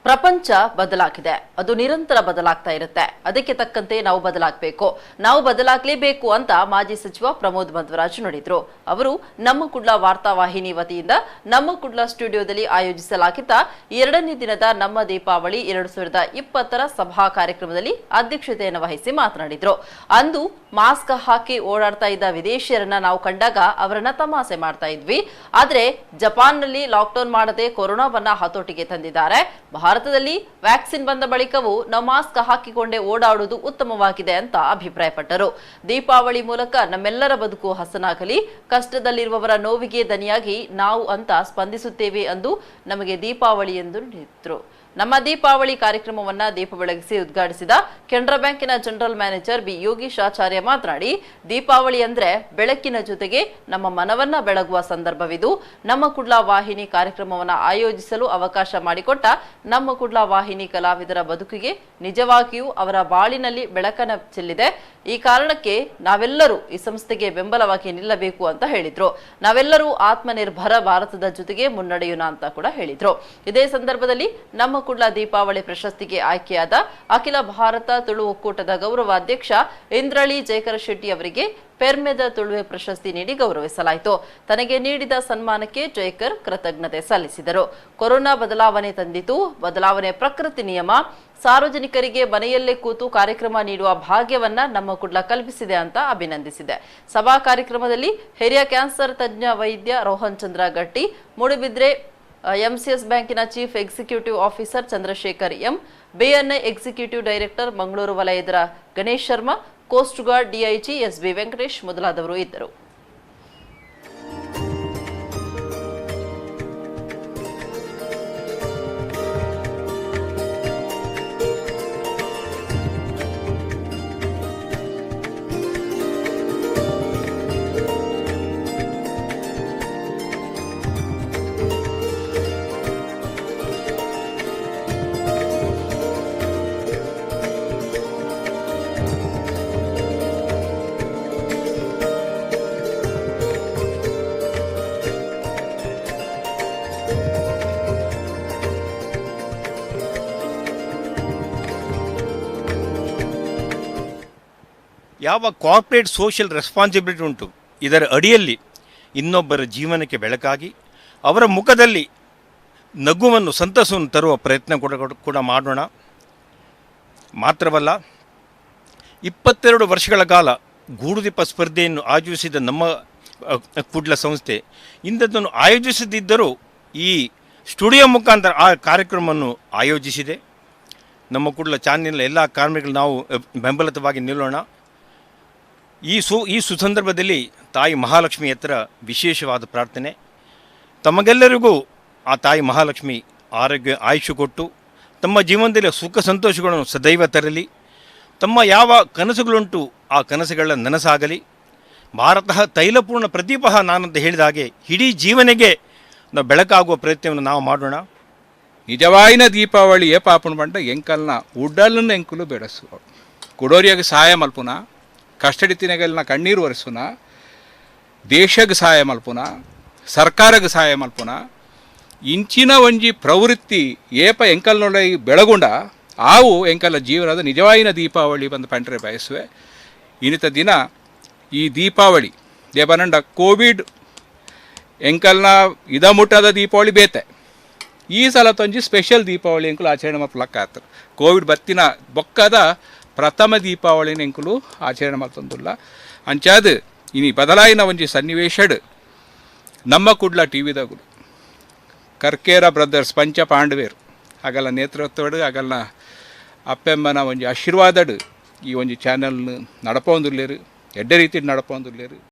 ಪ್ರಪಂಚ ಬದಲಾಗಿದೆ. ಅದು ನಿರಂತರ ಬದಲಾಗ್ತಾ ಇರುತ್ತೆ. ಅದಕ್ಕೆ ತಕ್ಕಂತೆ ನಾವು ಬದಲಾಗಬೇಕು. ನಾವು ಬದಲಾಗಲೇಬೇಕು ಅಂತ ಮಾಜಿ ಸಚಿವ ಪ್ರಮೋದ್ ಮಧ್ವರಾಜ್ ನುಡಿದ್ರು. ಅವರು ನಮ್ಮ ಕುಡ್ಲ ವಾರ್ತಾವಾಹಿನಿ ವತಿಯಿಂದ ನಮ್ಮ ಕುಡ್ಲ ಸ್ಟುಡಿಯೋದಲ್ಲಿ ಆಯೋಜಿಸಲಾಗಿದ್ದ 2ನೇ ದಿನದ ನಮ್ಮ ದೀಪಾವಳಿ 2020ರ ಸಭಾ ಕಾರ್ಯಕ್ರಮದಲ್ಲಿ ಅಧ್ಯಕ್ಷತೆಯನ್ನು ವಹಿಸಿ ಮಾತನಾಡಿದ್ರು. ಅಂದು ಮಾಸ್ಕ್ ಹಾಕಿ ಓಡಾಡ್ತಾ ಇದ್ದ ವಿದೇಶಿಯರನ್ನ ನಾವು ಕಂಡಾಗ ಅವರನ್ನ ತಮಾಷೆ ಮಾಡ್ತಾ ಇದ್ವಿ. ಆದ್ರೆ ಜಪಾನ್ನಲ್ಲಿ ಲಾಕ್ಡೌನ್ ಮಾಡದೆ ಕೊರೋನಾವನ್ನ ಹತೋಟಿಗೆ ತಂದಿದ್ದಾರೆ. ಭಾರತದಲ್ಲಿ ವ್ಯಾಕ್ಸಿನ್ ಬಂದ ಬಳಿಕವೂ ನಾವು ಮಾಸ್ಕ್ ಹಾಕಿಕೊಂಡೇ ಓಡಾಡುವುದು ಉತ್ತಮವಾಗಿದೆ ಅಂತ ಅಭಿಪ್ರಾಯಪಟ್ಟರು. ದೀಪಾವಳಿ ಮೂಲಕ ನಮ್ಮೆಲ್ಲರ ಬದುಕು ಹಸನಾಗಲಿ, ಕಷ್ಟದಲ್ಲಿರುವವರ ನೋವಿಗೆ ದನಿಯಾಗಿ ನಾವು ಅಂತ ಸ್ಪಂದಿಸುತ್ತೇವೆ ಎಂದು ನಮಗೆ ದೀಪಾವಳಿ ಎಂದು ನುಡಿದರು. ನಮ್ಮ ದೀಪಾವಳಿ ಕಾರ್ಯಕ್ರಮವನ್ನ ದೀಪ ಬೆಳಗಿಸಿ ಉದ್ಘಾಟಿಸಿದ ಕೆನರಾ ಬ್ಯಾಂಕಿನ ಜನರಲ್ ಮ್ಯಾನೇಜರ್ ಬಿ ಯೋಗೀಶ್ ಆಚಾರ್ಯ ಮಾತನಾಡಿ, ದೀಪಾವಳಿ ಅಂದ್ರೆ ಬೆಳಕಿನ ಜೊತೆಗೆ ನಮ್ಮ ಮನವನ್ನ ಬೆಳಗುವ ಸಂದರ್ಭವಿದು. ನಮ್ಮ ಕುಡ್ಲ ವಾಹಿನಿ ಕಾರ್ಯಕ್ರಮವನ್ನ ಆಯೋಜಿಸಲು ಅವಕಾಶ ಮಾಡಿಕೊಟ್ಟ ನಮ್ಮ ಕುಡ್ಲ ವಾಹಿನಿ ಕಲಾವಿದರ ಬದುಕಿಗೆ ನಿಜವಾಗಿಯೂ ಅವರ ಬಾಳಿನಲ್ಲಿ ಬೆಳಕನ್ನು ಚೆಲ್ಲಿದೆ. ಈ ಕಾರಣಕ್ಕೆ ನಾವೆಲ್ಲರೂ ಈ ಸಂಸ್ಥೆಗೆ ಬೆಂಬಲವಾಗಿ ನಿಲ್ಲಬೇಕು ಅಂತ ಹೇಳಿದ್ರು. ನಾವೆಲ್ಲರೂ ಆತ್ಮನಿರ್ಭರ ಭಾರತದ ಜೊತೆಗೆ ಮುನ್ನಡೆಯೋಣ ಅಂತ ಕೂಡ ಹೇಳಿದ್ರು. ಇದೇ ಸಂದರ್ಭದಲ್ಲಿ ನಮ್ಮ ಕುಡ್ಲ ದೀಪಾವಳಿ ಪ್ರಶಸ್ತಿಗೆ ಆಯ್ಕೆಯಾದ ಅಖಿಲ ಭಾರತ ತುಳು ಒಕ್ಕೂಟದ ಗೌರವ ಅಧ್ಯಕ್ಷ ಇಂದ್ರಳಿ ಜಯಕರ ಶೆಟ್ಟಿ ಅವರಿಗೆ ಪೆರ್ಮೆದ ತುಳುವೆ ಪ್ರಶಸ್ತಿ ನೀಡಿ ಗೌರವಿಸಲಾಯಿತು. ತನಗೆ ನೀಡಿದ ಸನ್ಮಾನಕ್ಕೆ ಜಯಕರ್ ಕೃತಜ್ಞತೆ ಸಲ್ಲಿಸಿದರು. ಕೊರೋನಾ ಬದಲಾವಣೆ ತಂದಿತು. ಬದಲಾವಣೆ ಪ್ರಕೃತಿ ನಿಯಮ. ಸಾರ್ವಜನಿಕರಿಗೆ ಮನೆಯಲ್ಲೇ ಕೂತು ಕಾರ್ಯಕ್ರಮ ನೀಡುವ ಭಾಗ್ಯವನ್ನ ನಮ್ಮ ಕುಡ್ಲ ಕಲ್ಪಿಸಿದೆ ಅಂತ ಅಭಿನಂದಿಸಿದೆ. ಸಭಾ ಕಾರ್ಯಕ್ರಮದಲ್ಲಿ ಹಿರಿಯ ಕ್ಯಾನ್ಸರ್ ತಜ್ಞ ವೈದ್ಯ ರೋಹನ್ ಚಂದ್ರ ಗಟ್ಟಿ, ಮೂಡುಬಿದ್ರೆ ಎಂಸಿಎಸ್ ಬ್ಯಾಂಕಿನ chief executive officer Chandrashekar M, BNI executive director Mangaluru ವಲಯದ Ganesh Sharma, coast guard DIG SB Venkatesh ಮೊದಲಾದವರು ಇದ್ದರು. ಯಾವ ಕಾರ್ಪೊರೇಟ್ ಸೋಷಿಯಲ್ ರೆಸ್ಪಾನ್ಸಿಬಿಲಿಟಿ ಉಂಟು, ಇದರ ಅಡಿಯಲ್ಲಿ ಇನ್ನೊಬ್ಬರ ಜೀವನಕ್ಕೆ ಬೆಳಕಾಗಿ ಅವರ ಮುಖದಲ್ಲಿ ನಗುವನ್ನು ಸಂತಸವನ್ನು ತರುವ ಪ್ರಯತ್ನ ಕೂಡ ಮಾಡೋಣ. ಮಾತ್ರವಲ್ಲ, 22 ವರ್ಷಗಳ ಕಾಲ ಗೂಡುದೀಪ ಸ್ಪರ್ಧೆಯನ್ನು ಆಯೋಜಿಸಿದ ನಮ್ಮ ಕುಡ್ಲ ಸಂಸ್ಥೆ ಇಂಥದ್ದನ್ನು ಆಯೋಜಿಸದಿದ್ದರೂ ಈ ಸ್ಟುಡಿಯೋ ಮುಖಾಂತರ ಆ ಕಾರ್ಯಕ್ರಮವನ್ನು ಆಯೋಜಿಸಿದೆ. ನಮ್ಮ ಕುಡ್ಲ ಚಾನೆಲ್ನ ಎಲ್ಲ ಕಾರ್ಮಿಕರು ನಾವು ಬೆಂಬಲಿತವಾಗಿ ನಿಲ್ಲೋಣ. ಈ ಸುಸಂದರ್ಭದಲ್ಲಿ ತಾಯಿ ಮಹಾಲಕ್ಷ್ಮಿ ಹತ್ರ ವಿಶೇಷವಾದ ಪ್ರಾರ್ಥನೆ. ತಮಗೆಲ್ಲರಿಗೂ ಆ ತಾಯಿ ಮಹಾಲಕ್ಷ್ಮಿ ಆರೋಗ್ಯ ಆಯುಷ್ಯ ಕೊಟ್ಟು ತಮ್ಮ ಜೀವನದಲ್ಲಿ ಸುಖ ಸಂತೋಷಗಳನ್ನು ಸದೈವ ತರಲಿ. ತಮ್ಮ ಯಾವ ಕನಸುಗಳುಂಟು ಆ ಕನಸುಗಳ ನನಸಾಗಲಿ. ಭಾರತ ತೈಲಪೂರ್ಣ ಪ್ರದೀಪ ನಾನಂತ ಹೇಳಿದ ಹಾಗೆ ಇಡೀ ಜೀವನಿಗೆ ನಾವು ಬೆಳಕಾಗುವ ಪ್ರಯತ್ನವನ್ನು ನಾವು ಮಾಡೋಣ. ನಿಜವಾಯಿನ ದೀಪಾವಳಿ ಏ ಪಾಪಣ ಬಂಡ ಎಂಕಲ್ನ ಉಡ್ಡಲನ್ನು ಎಂಕುಲು ಬೆಳೆಸುವ ಕುಡೋರಿಯಾಗ ಸಹಾಯ ಮಲ್ಪುನ, ಕಷ್ಟಡಿ ತಿನಗಲ್ನ ಕಣ್ಣೀರು ಒರೆಸುನ, ದೇಶಕ್ಕೆ ಸಹಾಯ ಮಲ್ಪುನ, ಸರ್ಕಾರಕ್ಕೆ ಸಹಾಯ ಮಲ್ಪುನ, ಇಂಚಿನ ಒಂಜಿ ಪ್ರವೃತ್ತಿ ಏಪ ಎಂಕಲ್ನೊಳಗೆ ಬೆಳಗುಂಡ ಆವು ಎಂಕಲ ಜೀವನದ ನಿಜವಾಯಿನ ದೀಪಾವಳಿ ಬಂದು ಪಂಡ್ರೆ ಬಯಸುವೆ. ಇನ್ನಿತ ದಿನ ಈ ದೀಪಾವಳಿ ದೇವನಂಡ ಕೋವಿಡ್ ಎಂಕಲ್ನ ಇದ ಮುಟ್ಟದ ದೀಪಾವಳಿ ಬೇತೆ. ಈ ಸಲ ತೊಂಜಿ ಸ್ಪೆಷಲ್ ದೀಪಾವಳಿ ಎಂಕುಲು ಆಚರಣೆ ಮಲ್ಪಲಕ್ಕ ಆಗ್ತದೆ. ಕೋವಿಡ್ ಬತ್ತಿನ ಬೊಕ್ಕದ ಪ್ರಥಮ ದೀಪಾವಳಿನ ಎಂಕುಲು ಆಚರಣೆ ಮಾಡ್ತಂದುಲ್ಲ. ಅಂಚಾದ ಇನಿ ಬದಲಾಯಿನ ಒಂಜಿ ಸನ್ನಿವೇಶಡ್ ನಮ್ಮ ಕುಡ್ಲ ಟಿವಿದಾಗುಲು ಕರ್ಕೇರ ಬ್ರದರ್ಸ್ ಪಂಚ ಪಾಂಡವೇರು ಆಗಲ್ಲ ನೇತೃತ್ವಡ್ ಆಗಲ್ಲ ಅಪ್ಪೆಮ್ಮನ ಒಂಜಿ ಆಶೀರ್ವಾದಡ್ ಈ ಒಂಜಿ ಚಾನೆಲ್ ನಡಪೊಂದುಲ್ಲೇರು, ಎಡ್ಡೆ ರೀತಿ ನಡಪೊಂದುಲ್ಲೇರು.